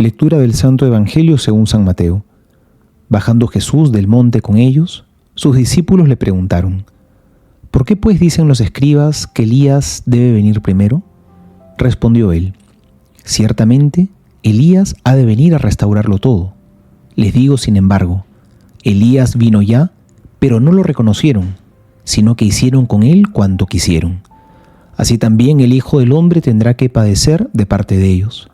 Lectura del Santo Evangelio según San Mateo. Bajando Jesús del monte con ellos, sus discípulos le preguntaron: ¿por qué pues dicen los escribas que Elías debe venir primero? Respondió él: ciertamente, Elías ha de venir a restaurarlo todo. Les digo, sin embargo, Elías vino ya, pero no lo reconocieron, sino que hicieron con él cuanto quisieron. Así también el Hijo del Hombre tendrá que padecer de parte de ellos.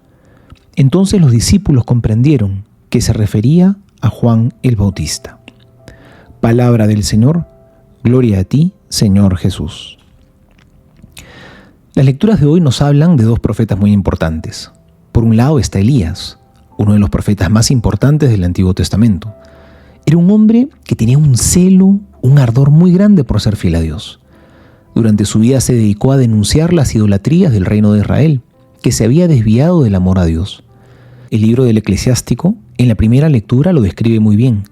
Entonces los discípulos comprendieron que se refería a Juan el Bautista. Palabra del Señor, gloria a ti, Señor Jesús. Las lecturas de hoy nos hablan de dos profetas muy importantes. Por un lado está Elías, uno de los profetas más importantes del Antiguo Testamento. Era un hombre que tenía un celo, un ardor muy grande por ser fiel a Dios. Durante su vida se dedicó a denunciar las idolatrías del reino de Israel, que se había desviado del amor a Dios. El libro del Eclesiástico, en la primera lectura, lo describe muy bien.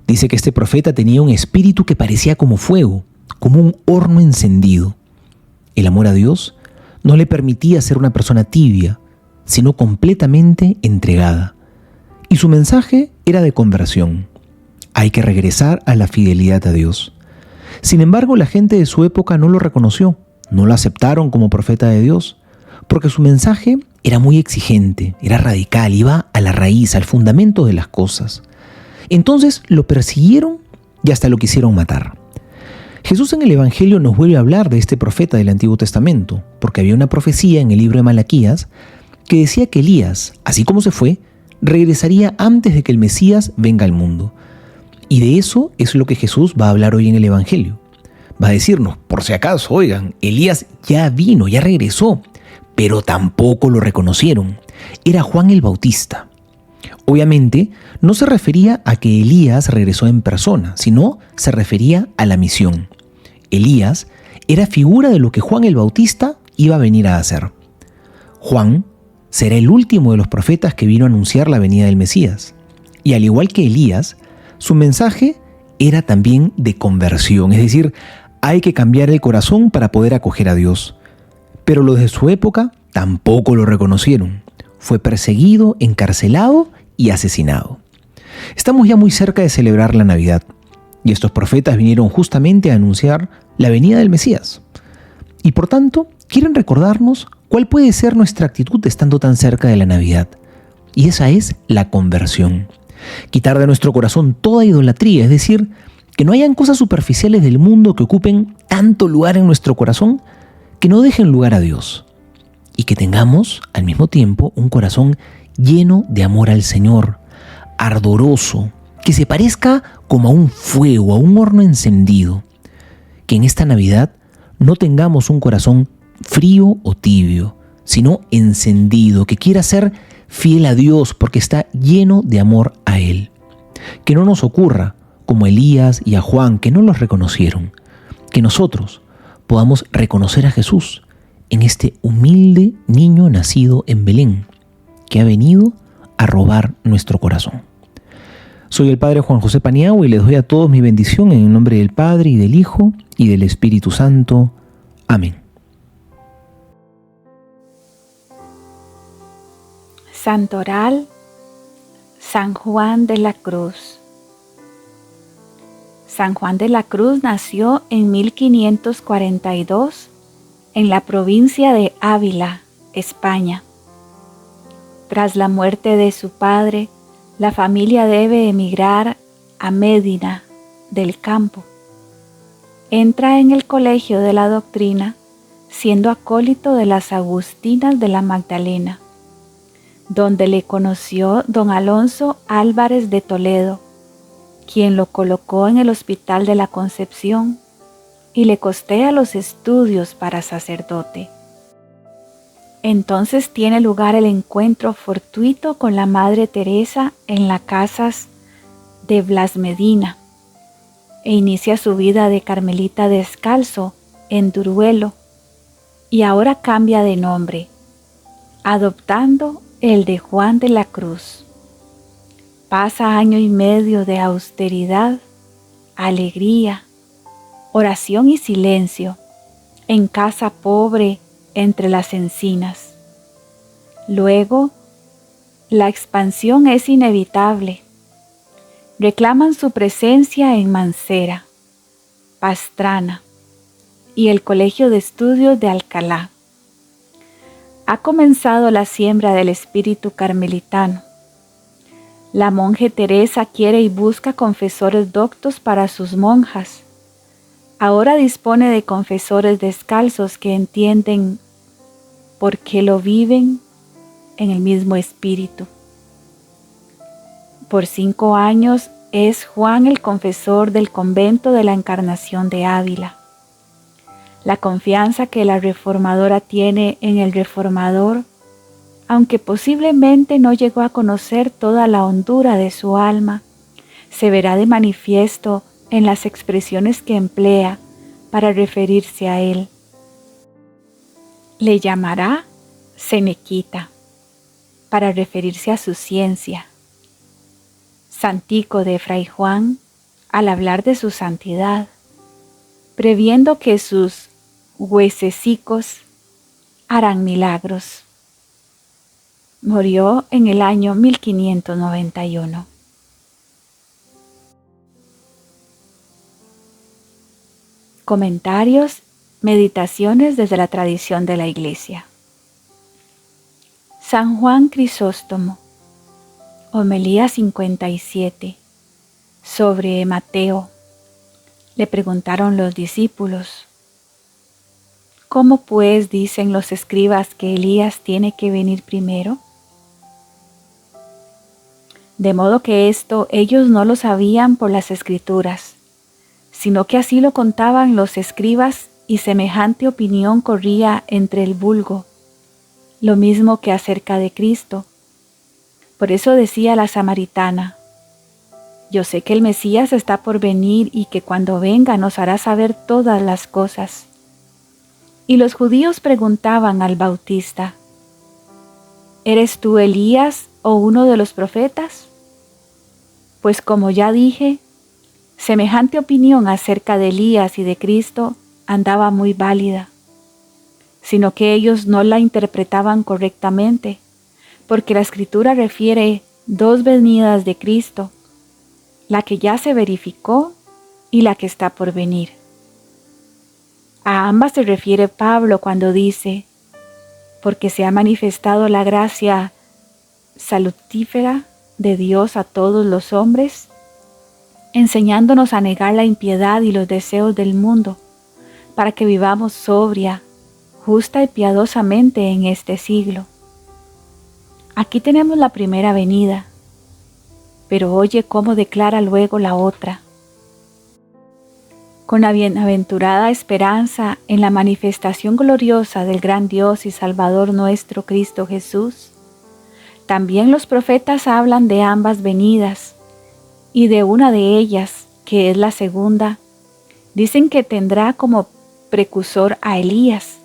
Dice que este profeta tenía un espíritu que parecía como fuego, como un horno encendido. El amor a Dios no le permitía ser una persona tibia, sino completamente entregada. Y su mensaje era de conversión. Hay que regresar a la fidelidad a Dios. Sin embargo, la gente de su época no lo reconoció, no lo aceptaron como profeta de Dios, porque su mensaje era muy exigente, era radical, iba a la raíz, al fundamento de las cosas. Entonces lo persiguieron y hasta lo quisieron matar. Jesús en el Evangelio nos vuelve a hablar de este profeta del Antiguo Testamento, porque había una profecía en el libro de Malaquías que decía que Elías, así como se fue, regresaría antes de que el Mesías venga al mundo. Y de eso es lo que Jesús va a hablar hoy en el Evangelio. Va a decirnos, por si acaso, oigan, Elías ya vino, ya regresó, pero tampoco lo reconocieron. Era Juan el Bautista. Obviamente, no se refería a que Elías regresó en persona, sino se refería a la misión. Elías era figura de lo que Juan el Bautista iba a venir a hacer. Juan será el último de los profetas que vino a anunciar la venida del Mesías. Y al igual que Elías, su mensaje era también de conversión, es decir, hay que cambiar el corazón para poder acoger a Dios. Pero los de su época tampoco lo reconocieron. Fue perseguido, encarcelado y asesinado. Estamos ya muy cerca de celebrar la Navidad, y estos profetas vinieron justamente a anunciar la venida del Mesías. Y por tanto, quieren recordarnos cuál puede ser nuestra actitud estando tan cerca de la Navidad. Y esa es la conversión. Quitar de nuestro corazón toda idolatría, es decir, que no hayan cosas superficiales del mundo que ocupen tanto lugar en nuestro corazón que no dejen lugar a Dios. Y que tengamos, al mismo tiempo, un corazón lleno de amor al Señor, ardoroso, que se parezca como a un fuego, a un horno encendido. Que en esta Navidad no tengamos un corazón frío o tibio, sino encendido, que quiera ser fiel a Dios porque está lleno de amor a Él. Que no nos ocurra como Elías y a Juan, que no los reconocieron. Que nosotros podamos reconocer a Jesús en este humilde niño nacido en Belén, que ha venido a robar nuestro corazón. Soy el Padre Juan José Paniagua y les doy a todos mi bendición en el nombre del Padre y del Hijo y del Espíritu Santo. Amén. Santoral, San Juan de la Cruz. San Juan de la Cruz nació en 1542 en la provincia de Ávila, España. Tras la muerte de su padre, la familia debe emigrar a Medina del Campo. Entra en el Colegio de la Doctrina, siendo acólito de las Agustinas de la Magdalena, donde le conoció don Alonso Álvarez de Toledo, quien lo colocó en el Hospital de la Concepción y le costea los estudios para sacerdote. Entonces tiene lugar el encuentro fortuito con la Madre Teresa en las casas de Blas Medina e inicia su vida de carmelita descalzo en Duruelo, y ahora cambia de nombre, adoptando el de Juan de la Cruz. Pasa año y medio de austeridad, alegría, oración y silencio en casa pobre entre las encinas. Luego La expansión es inevitable. Reclaman su presencia en Mancera, Pastrana y el Colegio de Estudios de Alcalá. Ha comenzado la siembra del espíritu carmelitano. La monje Teresa quiere y busca confesores doctos para sus monjas. Ahora dispone de confesores descalzos que entienden por qué lo viven en el mismo espíritu. Por 5 años es Juan el confesor del convento de la Encarnación de Ávila. La confianza que la reformadora tiene en el reformador, aunque posiblemente no llegó a conocer toda la hondura de su alma, se verá de manifiesto en las expresiones que emplea para referirse a él. Le llamará Senequita, para referirse a su ciencia. Santico de Fray Juan, al hablar de su santidad, previendo que sus huesecicos harán milagros. Murió en el año 1591. Comentarios, meditaciones desde la tradición de la Iglesia. San Juan Crisóstomo, Homilía 57, sobre Mateo. Le preguntaron los discípulos: ¿cómo pues dicen los escribas que Elías tiene que venir primero? De modo que esto ellos no lo sabían por las Escrituras, sino que así lo contaban los escribas, y semejante opinión corría entre el vulgo, lo mismo que acerca de Cristo. Por eso decía la samaritana: yo sé que el Mesías está por venir y que cuando venga nos hará saber todas las cosas. Y los judíos preguntaban al Bautista: ¿eres tú Elías o uno de los profetas? Pues como ya dije, semejante opinión acerca de Elías y de Cristo andaba muy válida, sino que ellos no la interpretaban correctamente, porque la Escritura refiere 2 venidas de Cristo, la que ya se verificó y la que está por venir. A ambas se refiere Pablo cuando dice: porque se ha manifestado la gracia salutífera de Dios a todos los hombres, enseñándonos a negar la impiedad y los deseos del mundo, para que vivamos sobria, justa y piadosamente en este siglo. Aquí tenemos la primera venida, pero oye cómo declara luego la otra. Con la bienaventurada esperanza en la manifestación gloriosa del gran Dios y Salvador nuestro Cristo Jesús, también los profetas hablan de ambas venidas, y de una de ellas, que es la segunda, dicen que tendrá como precursor a Elías.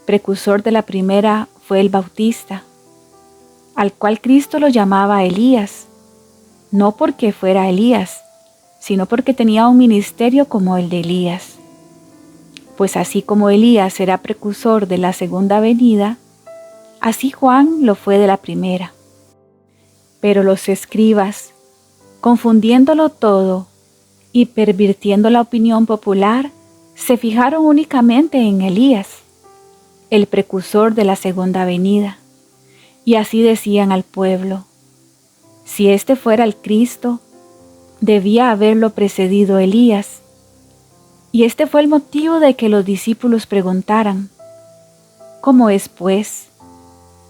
Precursor de la primera fue el Bautista, al cual Cristo lo llamaba Elías, no porque fuera Elías, sino porque tenía un ministerio como el de Elías. Pues así como Elías será precursor de la segunda venida, así Juan lo fue de la primera. Pero los escribas, confundiéndolo todo y pervirtiendo la opinión popular, se fijaron únicamente en Elías, el precursor de la segunda venida, y así decían al pueblo: si este fuera el Cristo, debía haberlo precedido Elías. Y este fue el motivo de que los discípulos preguntaran: ¿cómo es, pues,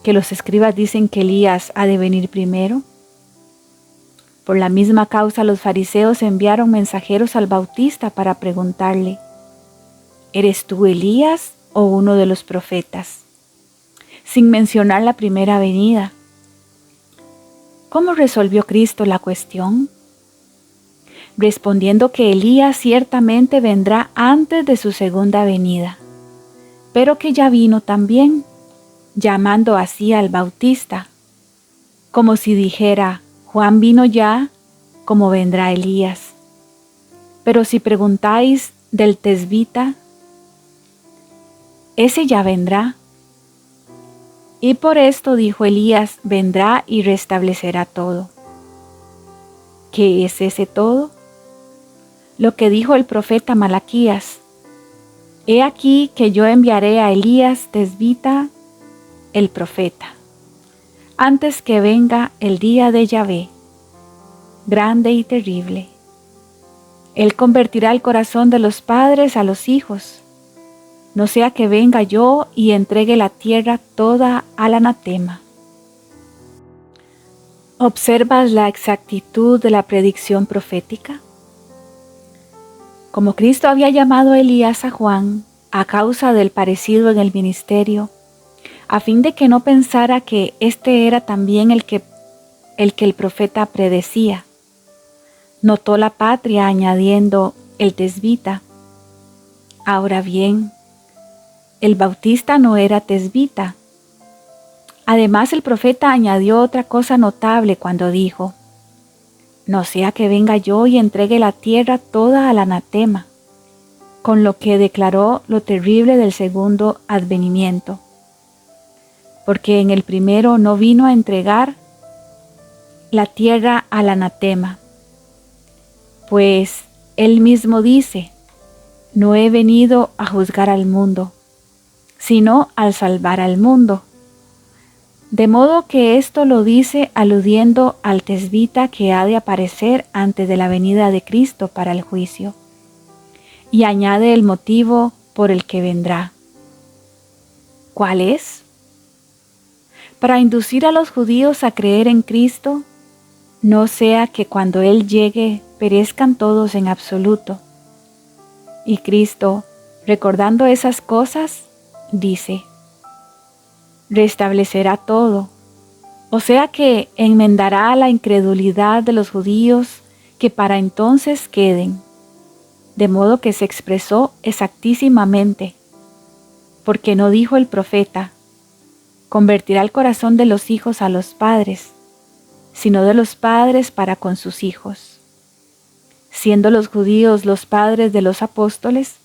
que los escribas dicen que Elías ha de venir primero? Por la misma causa los fariseos enviaron mensajeros al Bautista para preguntarle: ¿eres tú Elías o uno de los profetas? Sin mencionar la primera venida. ¿Cómo resolvió Cristo la cuestión? Respondiendo que Elías ciertamente vendrá antes de su segunda venida, pero que ya vino también, llamando así al Bautista, como si dijera: Juan vino ya, como vendrá Elías. Pero si preguntáis del tesbita, ese ya vendrá, Y por esto dijo Elías, vendrá y restablecerá todo. ¿Qué es ese todo? Lo que dijo el profeta Malaquías: He aquí que yo enviaré a Elías Tesbita, el profeta, antes que venga el día de Yahvé, grande y terrible. Él convertirá el corazón de los padres a los hijos, no sea que venga yo y entregue la tierra toda al anatema. ¿Observas la exactitud de la predicción profética? Como Cristo había llamado a Elías a Juan a causa del parecido en el ministerio, a fin de que no pensara que este era también el que el profeta predecía, notó la patria añadiendo el tesbita. Ahora bien, el bautista no era tesbita. Además, el profeta añadió otra cosa notable cuando dijo: no sea que venga yo y entregue la tierra toda al anatema, con lo que declaró lo terrible del segundo advenimiento. Porque en el primero no vino a entregar la tierra al anatema, pues él mismo dice: no he venido a juzgar al mundo, sino al salvar al mundo. De modo que esto lo dice aludiendo al tesbita que ha de aparecer antes de la venida de Cristo para el juicio, y añade el motivo por el que vendrá. ¿Cuál es? Para inducir a los judíos a creer en Cristo, no sea que cuando Él llegue perezcan todos en absoluto. Y Cristo, recordando esas cosas, dice: restablecerá todo, o sea que enmendará la incredulidad de los judíos que para entonces queden, de modo que se expresó exactísimamente, porque no dijo el profeta: convertirá el corazón de los hijos a los padres, sino de los padres para con sus hijos. Siendo los judíos los padres de los apóstoles,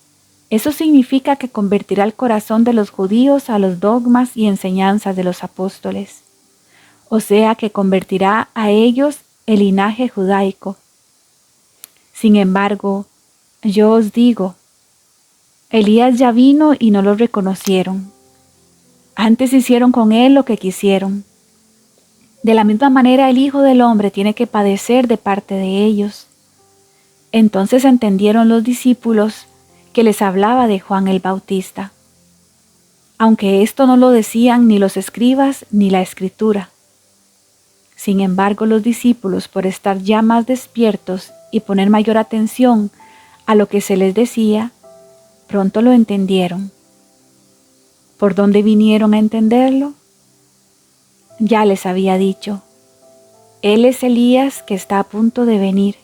eso significa que convertirá el corazón de los judíos a los dogmas y enseñanzas de los apóstoles, o sea que convertirá a ellos el linaje judaico. Sin embargo, yo os digo, Elías ya vino y no lo reconocieron. Antes hicieron con él lo que quisieron. De la misma manera el Hijo del Hombre tiene que padecer de parte de ellos. Entonces entendieron los discípulos que les hablaba de Juan el Bautista, aunque esto no lo decían ni los escribas ni la Escritura. Sin embargo, los discípulos, por estar ya más despiertos y poner mayor atención a lo que se les decía, pronto lo entendieron. ¿Por dónde vinieron a entenderlo? Ya les había dicho: Él es Elías que está a punto de venir.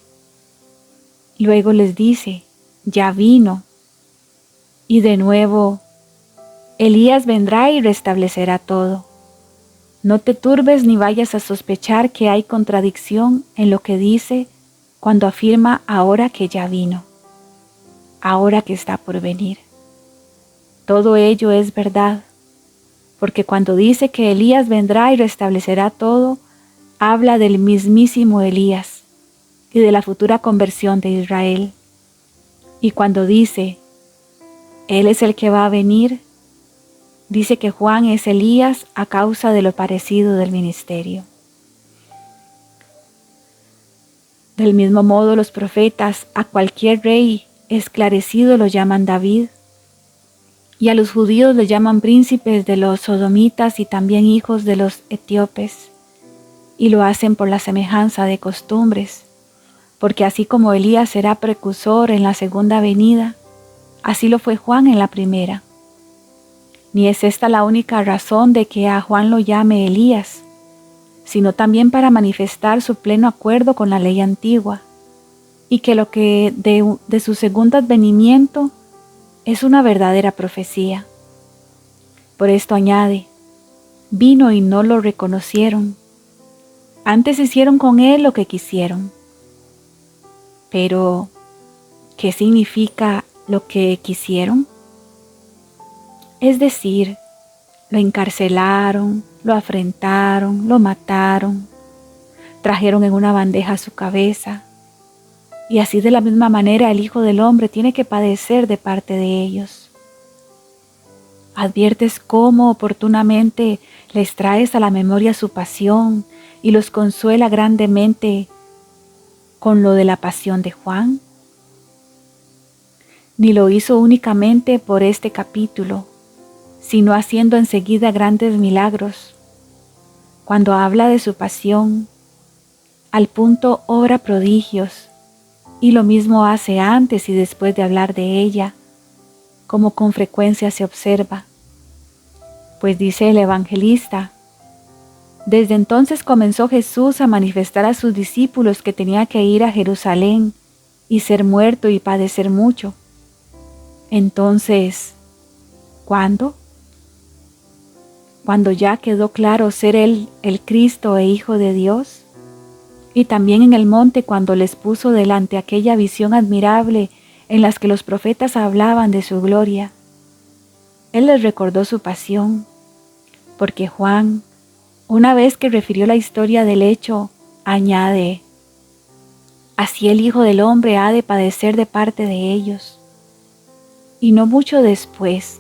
Luego les dice: ya vino. Y de nuevo: Elías vendrá y restablecerá todo. No te turbes ni vayas a sospechar que hay contradicción en lo que dice cuando afirma ahora que ya vino, ahora que está por venir. Todo ello es verdad, porque cuando dice que Elías vendrá y restablecerá todo, habla del mismísimo Elías y de la futura conversión de Israel. Y cuando dice: Él es el que va a venir, dice que Juan es Elías a causa de lo parecido del ministerio. Del mismo modo, los profetas a cualquier rey esclarecido lo llaman David, y a los judíos le llaman príncipes de los sodomitas y también hijos de los etíopes, y lo hacen por la semejanza de costumbres, porque así como Elías será precursor en la segunda venida, así lo fue Juan en la primera. Ni es esta la única razón de que a Juan lo llame Elías, sino también para manifestar su pleno acuerdo con la ley antigua, y que lo que de su segundo advenimiento es una verdadera profecía. Por esto añade: vino y no lo reconocieron. Antes hicieron con él lo que quisieron. Pero, ¿qué significa lo que quisieron? Es decir, Lo encarcelaron, lo afrentaron, lo mataron, trajeron en una bandeja su cabeza, y así de la misma manera el Hijo del Hombre tiene que padecer de parte de ellos. Adviertes cómo oportunamente les traes a la memoria su pasión y los consuela grandemente con lo de la pasión de Juan. Ni lo hizo únicamente por este capítulo, sino haciendo enseguida grandes milagros. Cuando habla de su pasión, al punto obra prodigios, y lo mismo hace antes y después de hablar de ella, como con frecuencia se observa. Pues dice el evangelista, desde entonces comenzó Jesús a manifestar a sus discípulos que tenía que ir a Jerusalén y ser muerto y padecer mucho. Entonces, ¿cuándo? Cuando ya quedó claro ser Él el Cristo e Hijo de Dios, y también en el monte cuando les puso delante aquella visión admirable en las que los profetas hablaban de su gloria. Él les recordó su pasión, porque Juan, una vez que refirió la historia del hecho, añade, así el Hijo del Hombre ha de padecer de parte de ellos. Y no mucho después,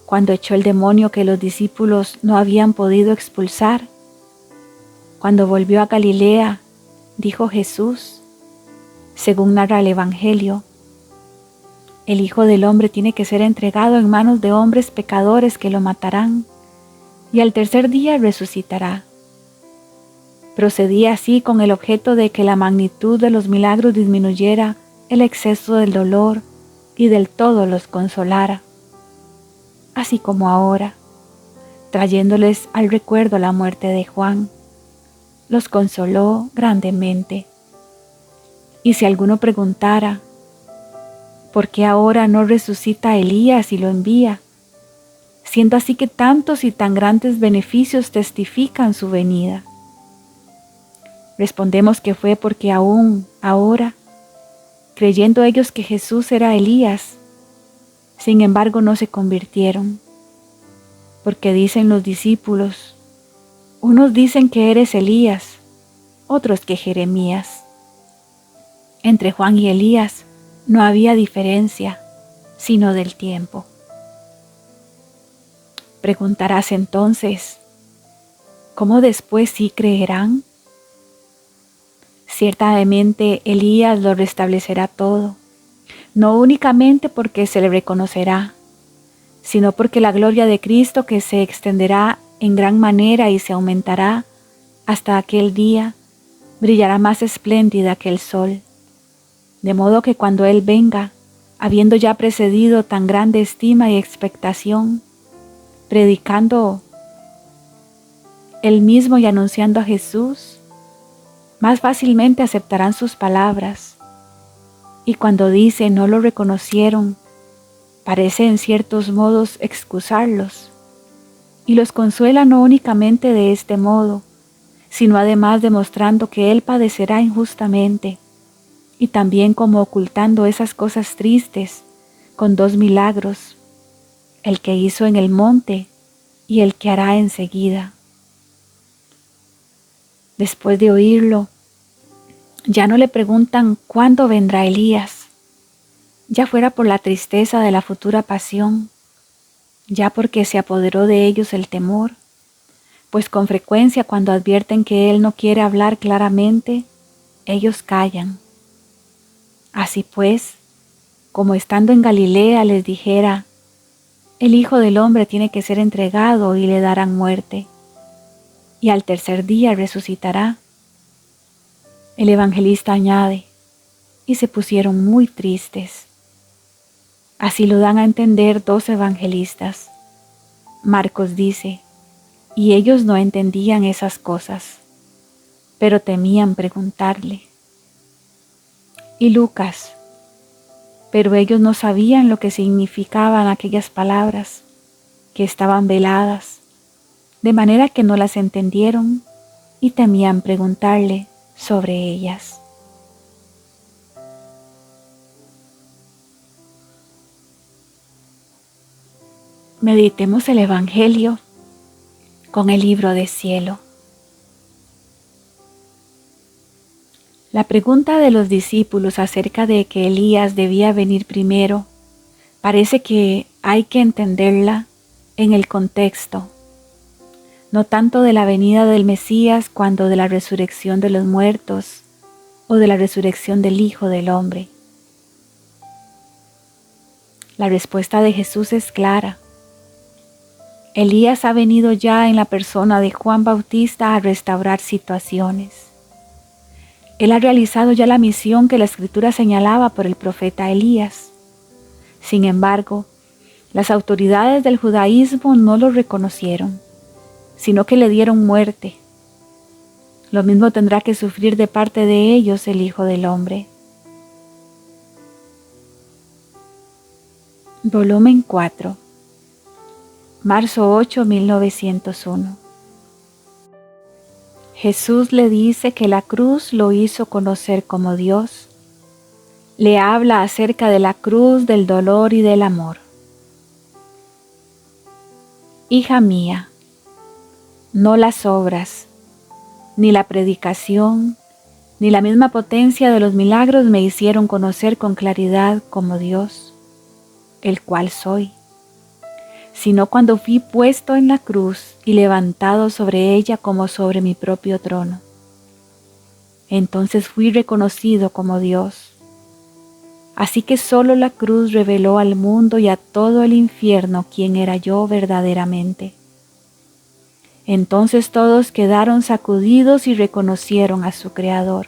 cuando echó el demonio que los discípulos no habían podido expulsar, cuando volvió a Galilea, dijo Jesús, según narra el Evangelio, el Hijo del Hombre tiene que ser entregado en manos de hombres pecadores que lo matarán, y al tercer día resucitará. Procedía así con el objeto de que la magnitud de los milagros disminuyera el exceso del dolor y del todo los consolara. Así como ahora, trayéndoles al recuerdo la muerte de Juan, los consoló grandemente. Y si alguno preguntara, ¿por qué ahora no resucita a Elías y lo envía? Siendo así que tantos y tan grandes beneficios testifican su venida. Respondemos que fue porque aún ahora, creyendo ellos que Jesús era Elías, sin embargo no se convirtieron, porque dicen los discípulos, unos dicen que eres Elías, otros que Jeremías. Entre Juan y Elías no había diferencia, sino del tiempo. Preguntarás entonces, ¿cómo después sí creerán? Ciertamente Elías lo restablecerá todo, no únicamente porque se le reconocerá, sino porque la gloria de Cristo que se extenderá en gran manera y se aumentará hasta aquel día, brillará más espléndida que el sol. De modo que cuando Él venga, habiendo ya precedido tan grande estima y expectación, predicando Él mismo y anunciando a Jesús, más fácilmente aceptarán sus palabras. Y cuando dice no lo reconocieron, parece en ciertos modos excusarlos, y los consuela no únicamente de este modo, sino además demostrando que Él padecerá injustamente, y también como ocultando esas cosas tristes con dos milagros, el que hizo en el monte y el que hará enseguida. Después de oírlo, ya no le preguntan cuándo vendrá Elías, ya fuera por la tristeza de la futura pasión, ya porque se apoderó de ellos el temor, pues con frecuencia cuando advierten que Él no quiere hablar claramente, ellos callan. Así pues, como estando en Galilea les dijera, el Hijo del Hombre tiene que ser entregado y le darán muerte, y al tercer día resucitará. El evangelista añade, y se pusieron muy tristes. Así lo dan a entender dos evangelistas. Marcos dice, y ellos no entendían esas cosas, pero temían preguntarle. Y Lucas, pero ellos no sabían lo que significaban aquellas palabras, que estaban veladas, de manera que no las entendieron y temían preguntarle sobre ellas. Meditemos el Evangelio con el libro de cielo. La pregunta de los discípulos acerca de que Elías debía venir primero parece que hay que entenderla en el contexto, no tanto de la venida del Mesías cuanto de la resurrección de los muertos o de la resurrección del Hijo del Hombre. La respuesta de Jesús es clara. Elías ha venido ya en la persona de Juan Bautista a restaurar situaciones. Él ha realizado ya la misión que la Escritura señalaba por el profeta Elías. Sin embargo, las autoridades del judaísmo no lo reconocieron, sino que le dieron muerte. Lo mismo tendrá que sufrir de parte de ellos el Hijo del Hombre. Volumen 4, marzo 8, 1901. Jesús le dice que la cruz lo hizo conocer como Dios. Le habla acerca de la cruz, del dolor y del amor. Hija mía, no las obras, ni la predicación, ni la misma potencia de los milagros me hicieron conocer con claridad como Dios, el cual soy, sino cuando fui puesto en la cruz y levantado sobre ella como sobre mi propio trono. Entonces fui reconocido como Dios. Así que solo la cruz reveló al mundo y a todo el infierno quién era yo verdaderamente. Entonces todos quedaron sacudidos y reconocieron a su Creador.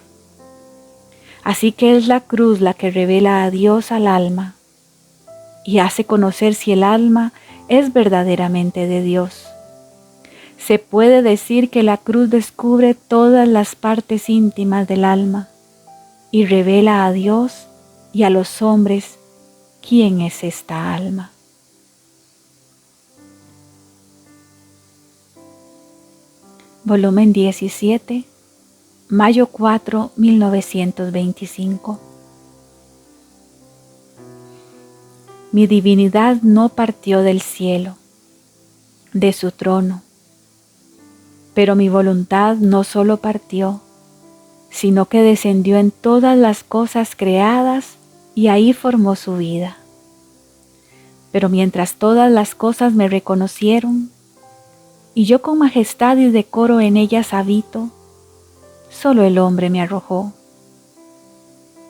Así que es la cruz la que revela a Dios al alma y hace conocer si el alma es verdaderamente de Dios. Se puede decir que la cruz descubre todas las partes íntimas del alma y revela a Dios y a los hombres quién es esta alma. Volumen 17, mayo 4, 1925. Mi divinidad no partió del cielo, de su trono, pero mi voluntad no solo partió, sino que descendió en todas las cosas creadas y ahí formó su vida. Pero mientras todas las cosas me reconocieron, y yo con majestad y decoro en ellas habito, solo el hombre me arrojó.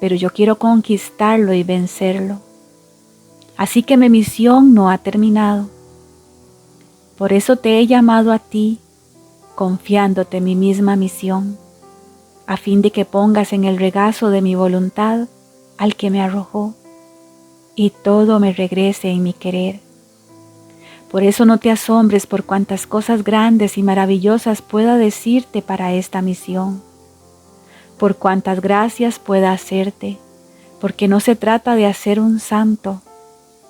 Pero yo quiero conquistarlo y vencerlo. Así que mi misión no ha terminado. Por eso te he llamado a ti, confiándote mi misma misión, a fin de que pongas en el regazo de mi voluntad al que me arrojó, y todo me regrese en mi querer. Por eso no te asombres por cuantas cosas grandes y maravillosas pueda decirte para esta misión, por cuantas gracias pueda hacerte, porque no se trata de hacer un santo,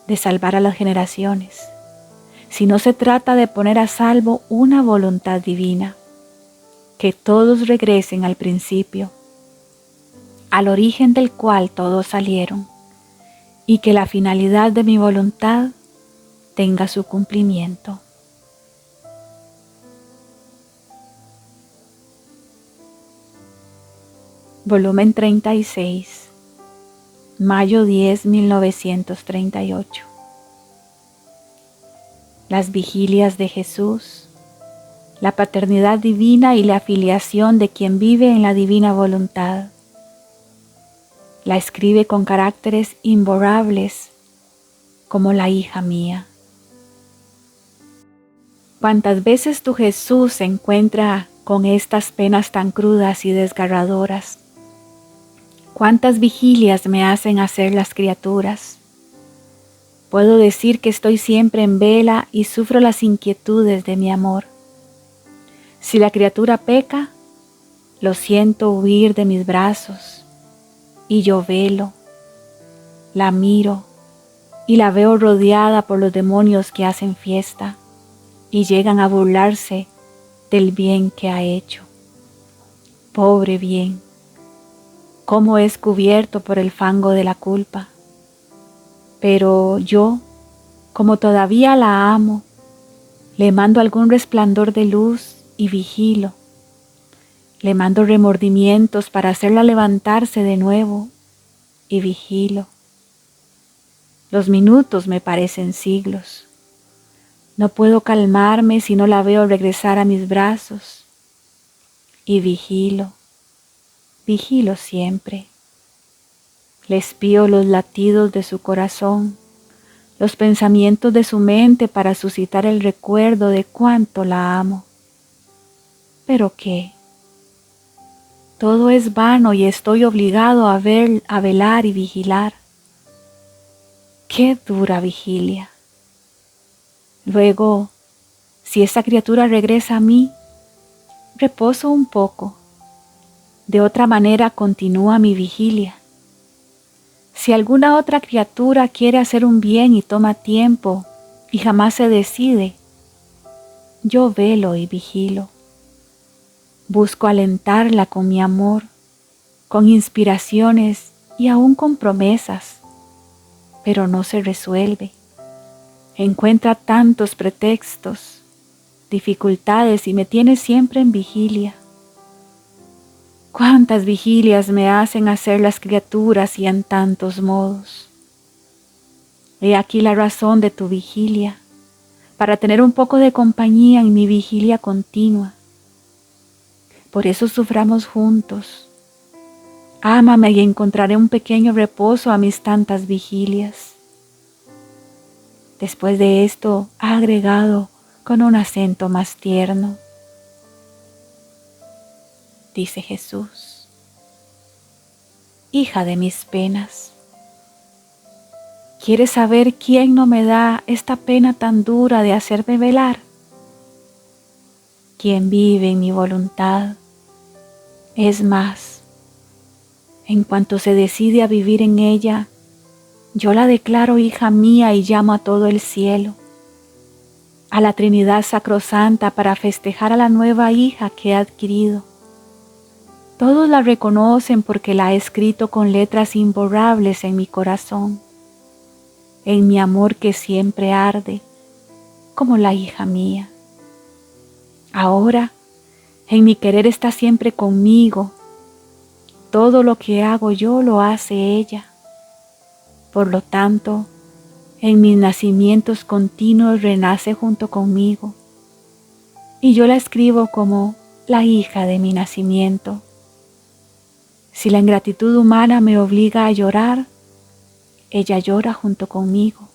de salvar a las generaciones, sino se trata de poner a salvo una voluntad divina, que todos regresen al principio, al origen del cual todos salieron, y que la finalidad de mi voluntad tenga su cumplimiento. Volumen 36, mayo 10, 1938. Las vigilias de Jesús, la paternidad divina y la filiación de quien vive en la divina voluntad. La escribe con caracteres imborrables como la hija mía. ¿Cuántas veces tu Jesús se encuentra con estas penas tan crudas y desgarradoras? ¿Cuántas vigilias me hacen hacer las criaturas? Puedo decir que estoy siempre en vela y sufro las inquietudes de mi amor. Si la criatura peca, lo siento huir de mis brazos, y yo velo, la miro y la veo rodeada por los demonios que hacen fiesta y llegan a burlarse del bien que ha hecho. Pobre bien, cómo es cubierto por el fango de la culpa. Pero yo, Como todavía la amo, le mando algún resplandor de luz y vigilo. Le mando remordimientos para hacerla levantarse de nuevo y vigilo. Los minutos me parecen siglos. No puedo calmarme si no la veo regresar a mis brazos. Y vigilo, vigilo siempre. Le espío los latidos de su corazón, los pensamientos de su mente para suscitar el recuerdo de cuánto la amo. ¿Pero qué? Todo es vano y estoy obligado a velar y vigilar. ¡Qué dura vigilia! Luego, si esa criatura regresa a mí, reposo un poco. De otra manera continúa mi vigilia. Si alguna otra criatura quiere hacer un bien y toma tiempo y jamás se decide, yo velo y vigilo. Busco alentarla con mi amor, con inspiraciones y aún con promesas, pero no se resuelve. Encuentra tantos pretextos, dificultades y me tiene siempre en vigilia. Cuántas vigilias me hacen hacer las criaturas y en tantos modos. He aquí la razón de tu vigilia, para tener un poco de compañía en mi vigilia continua. Por eso suframos juntos. Ámame y encontraré un pequeño reposo a mis tantas vigilias. Después de esto ha agregado con un acento más tierno. Dice Jesús, hija de mis penas, ¿quieres saber quién no me da esta pena tan dura de hacerme velar? Quien vive en mi voluntad. Es más, en cuanto se decide a vivir en ella, yo la declaro hija mía y llamo a todo el cielo, a la Trinidad Sacrosanta para festejar a la nueva hija que he adquirido. Todos la reconocen porque la he escrito con letras imborrables en mi corazón, en mi amor que siempre arde, como la hija mía. Ahora, en mi querer está siempre conmigo. Todo lo que hago yo lo hace ella. Por lo tanto, en mis nacimientos continuos renace junto conmigo. Y yo la escribo como la hija de mi nacimiento. Si la ingratitud humana me obliga a llorar, ella llora junto conmigo.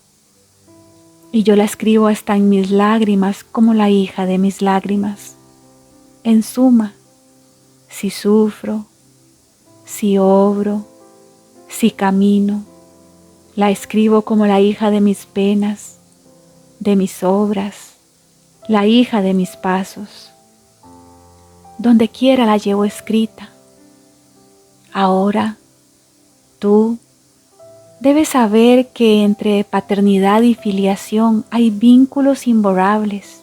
Y yo la escribo hasta en mis lágrimas como la hija de mis lágrimas. En suma, si sufro, si obro, si camino, la escribo como la hija de mis penas, de mis obras, la hija de mis pasos. Donde quiera la llevo escrita. Ahora, tú debes saber que entre paternidad y filiación hay vínculos imborrables.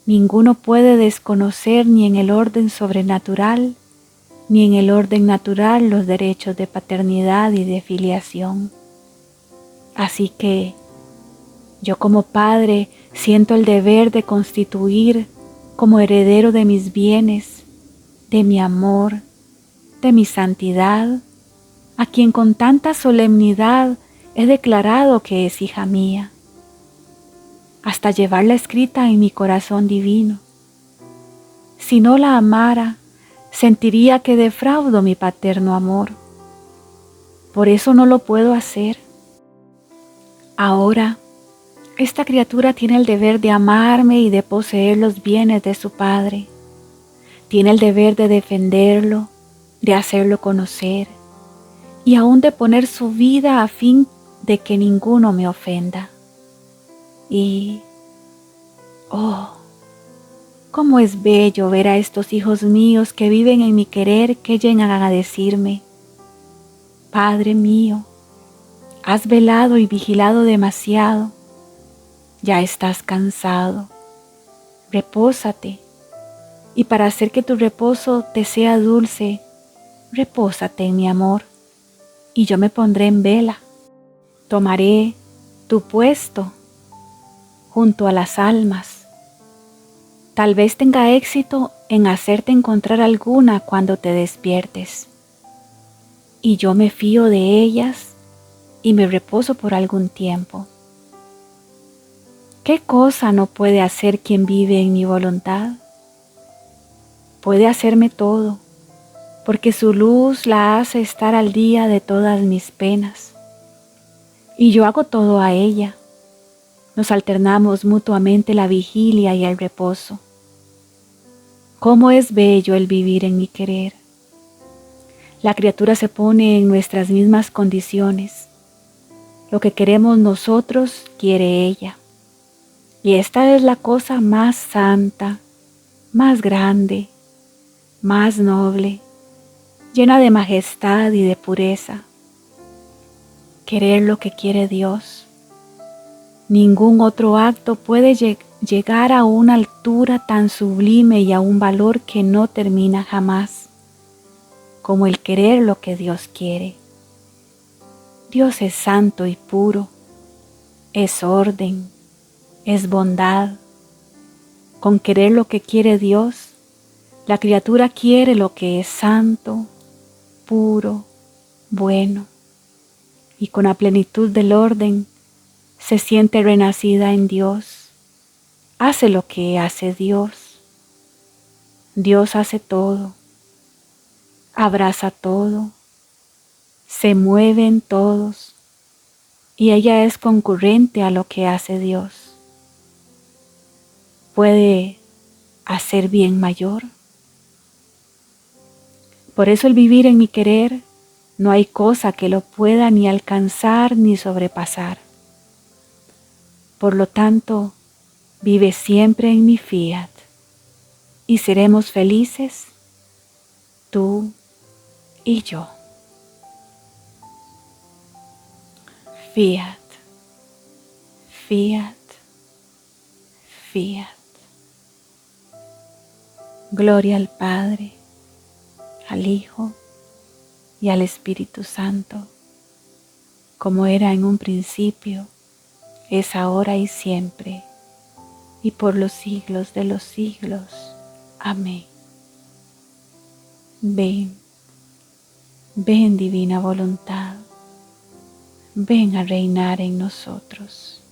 Ninguno puede desconocer ni en el orden sobrenatural, ni en el orden natural los derechos de paternidad y de filiación. Así que, yo como padre siento el deber de constituir como heredero de mis bienes, de mi amor, de mi santidad, a quien con tanta solemnidad he declarado que es hija mía, hasta llevarla escrita en mi corazón divino. Si no la amara, sentiría que defraudo mi paterno amor. Por eso no lo puedo hacer. Ahora, esta criatura tiene el deber de amarme y de poseer los bienes de su padre. Tiene el deber de defenderlo, de hacerlo conocer y aún de poner su vida a fin de que ninguno me ofenda. Y, oh, cómo es bello ver a estos hijos míos que viven en mi querer que llegan a decirme: Padre mío, has velado y vigilado demasiado, ya estás cansado, repósate, y para hacer que tu reposo te sea dulce, repósate en mi amor, y yo me pondré en vela. Tomaré tu puesto junto a las almas. Tal vez tenga éxito en hacerte encontrar alguna cuando te despiertes. Y yo me fío de ellas y me reposo por algún tiempo. ¿Qué cosa no puede hacer quien vive en mi voluntad? Puede hacerme todo, porque su luz la hace estar al día de todas mis penas. Y yo hago todo a ella. Nos alternamos mutuamente la vigilia y el reposo. ¿Cómo es bello el vivir en mi querer? La criatura se pone en nuestras mismas condiciones. Lo que queremos nosotros, quiere ella. Y esta es la cosa más santa, más grande, más noble, llena de majestad y de pureza. Querer lo que quiere Dios. Ningún otro acto puede llegar a una altura tan sublime y a un valor que no termina jamás, como el querer lo que Dios quiere. Dios es santo y puro, es orden, es bondad. Con querer lo que quiere Dios, la criatura quiere lo que es santo, puro, bueno, y con la plenitud del orden se siente renacida en Dios. Hace lo que hace Dios. Dios hace todo, abraza todo, se mueve en todos, y ella es concurrente a lo que hace Dios. ¿Puede hacer bien mayor? Por eso el vivir en mi querer, no hay cosa que lo pueda ni alcanzar ni sobrepasar. Por lo tanto, vive siempre en mi fiat, y seremos felices, tú y yo. Fiat, fiat, fiat. Gloria al Padre, al Hijo y al Espíritu Santo, como era en un principio, es ahora y siempre, y por los siglos de los siglos. Amén. Ven, ven divina voluntad, ven a reinar en nosotros.